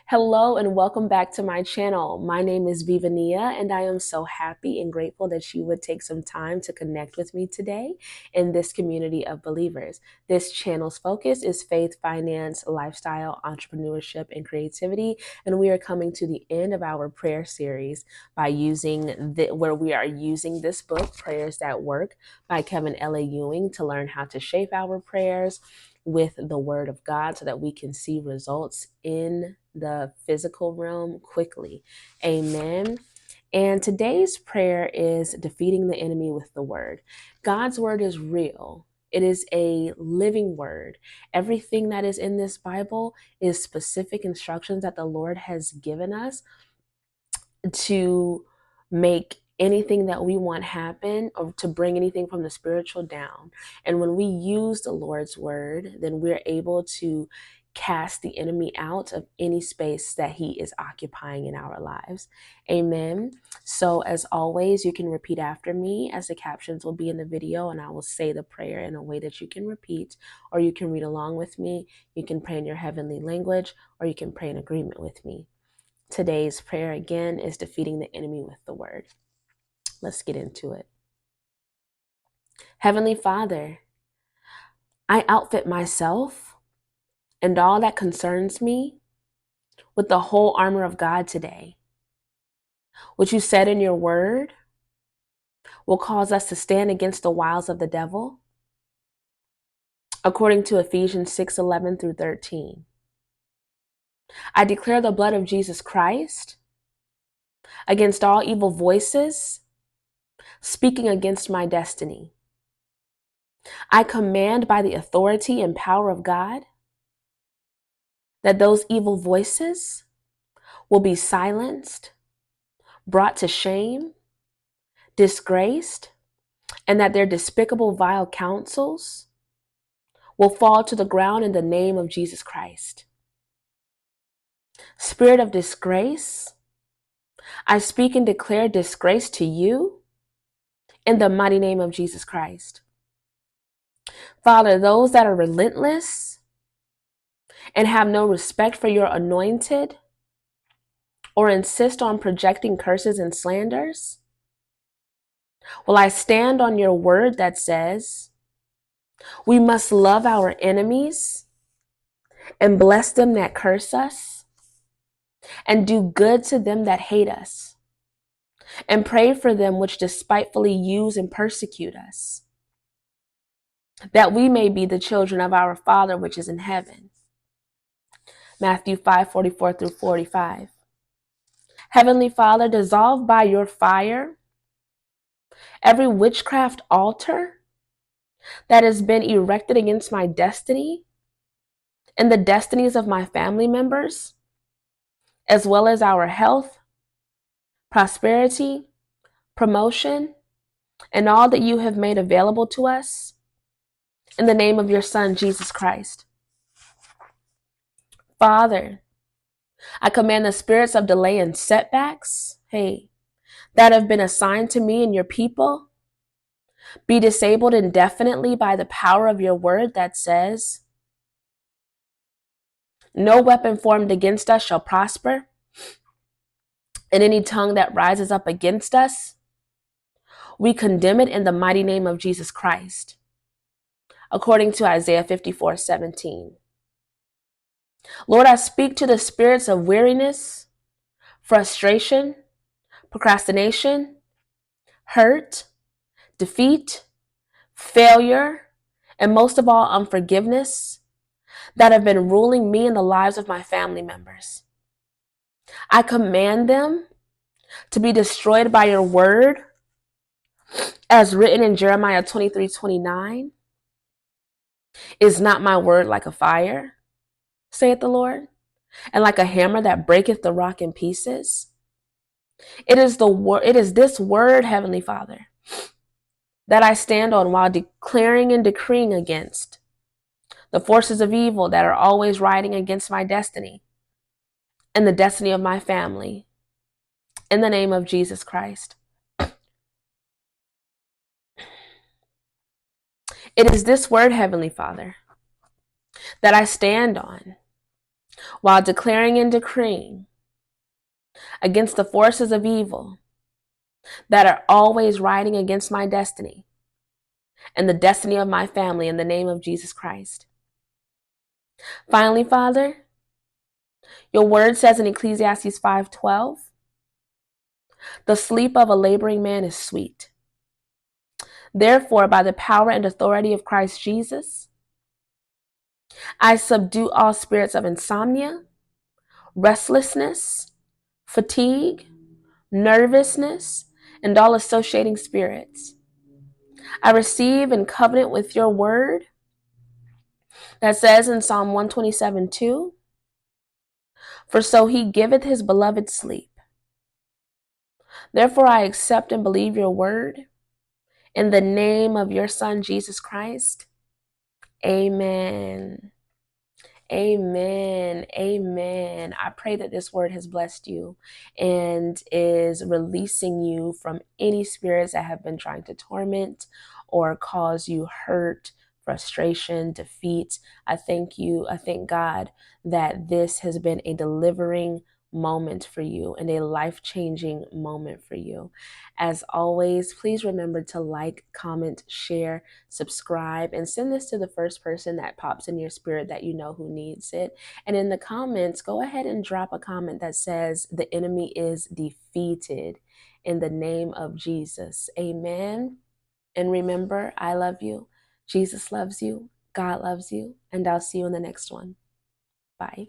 Hello and welcome back to my channel. My name is Vivania and I am so happy and grateful that you would take some time to connect with me today in this community of believers. This channel's focus is faith, finance, lifestyle, entrepreneurship, and creativity. And we are coming to the end of our prayer series by where we are using this book, Prayers That Work by Kevin L.A. Ewing, to learn how to shape our prayers with the word of God so that we can see results in the physical realm quickly. Amen. And today's prayer is defeating the enemy with the word. God's word is real. It is a living word. Everything that is in this Bible is specific instructions that the Lord has given us to make anything that we want happen or to bring anything from the spiritual down. And when we use the Lord's word, then we're able to cast the enemy out of any space that he is occupying in our lives. Amen. So as always, you can repeat after me as the captions will be in the video, and I will say the prayer in a way that you can repeat, or you can read along with me. You can pray in your heavenly language, or you can pray in agreement with me. Today's prayer again is defeating the enemy with the word. Let's get into it. Heavenly Father, I outfit myself and all that concerns me with the whole armor of God today. What you said in your word will cause us to stand against the wiles of the devil, according to Ephesians 6:11 through 13. I declare the blood of Jesus Christ against all evil voices speaking against my destiny. I command by the authority and power of God that those evil voices will be silenced, brought to shame, disgraced, and that their despicable, vile counsels will fall to the ground in the name of Jesus Christ. Spirit of disgrace, I speak and declare disgrace to you in the mighty name of Jesus Christ. Father, those that are relentless and have no respect for your anointed or insist on projecting curses and slanders, well, I stand on your word that says we must love our enemies and bless them that curse us and do good to them that hate us and pray for them which despitefully use and persecute us, that we may be the children of our Father which is in heaven. Matthew 5:44 through 45. Heavenly Father, dissolve by your fire every witchcraft altar that has been erected against my destiny and the destinies of my family members, as well as our health, prosperity, promotion, and all that you have made available to us in the name of your Son, Jesus Christ. Father, I command the spirits of delay and setbacks, that have been assigned to me and your people, be disabled indefinitely by the power of your word that says, no weapon formed against us shall prosper, and any tongue that rises up against us, we condemn it in the mighty name of Jesus Christ, according to Isaiah 54:17. Lord, I speak to the spirits of weariness, frustration, procrastination, hurt, defeat, failure, and most of all, unforgiveness that have been ruling me and the lives of my family members. I command them to be destroyed by your word, as written in Jeremiah 23:29. Is not my word like a fire, saith the Lord, and like a hammer that breaketh the rock in pieces? It is this word, Heavenly Father, that I stand on while declaring and decreeing against the forces of evil that are always riding against my destiny and the destiny of my family, in the name of Jesus Christ. It is this word, Heavenly Father, that I stand on while declaring and decreeing against the forces of evil that are always riding against my destiny and the destiny of my family in the name of Jesus Christ. Finally, Father, your word says in Ecclesiastes 5:12, the sleep of a laboring man is sweet. Therefore, by the power and authority of Christ Jesus, I subdue all spirits of insomnia, restlessness, fatigue, nervousness, and all associating spirits. I receive and covenant with your word that says in Psalm 127:2, for so he giveth his beloved sleep. Therefore, I accept and believe your word in the name of your Son, Jesus Christ. Amen. Amen. Amen. I pray that this word has blessed you and is releasing you from any spirits that have been trying to torment or cause you hurt, frustration, defeat. I thank God that this has been a delivering moment for you and a life-changing moment for you. As always, please remember to like, comment, share, subscribe, and send this to the first person that pops in your spirit that you know who needs it. And in the comments, go ahead and drop a comment that says the enemy is defeated in the name of Jesus. Amen. And remember, I love you. Jesus loves you. God loves you. And I'll see you in the next one. Bye.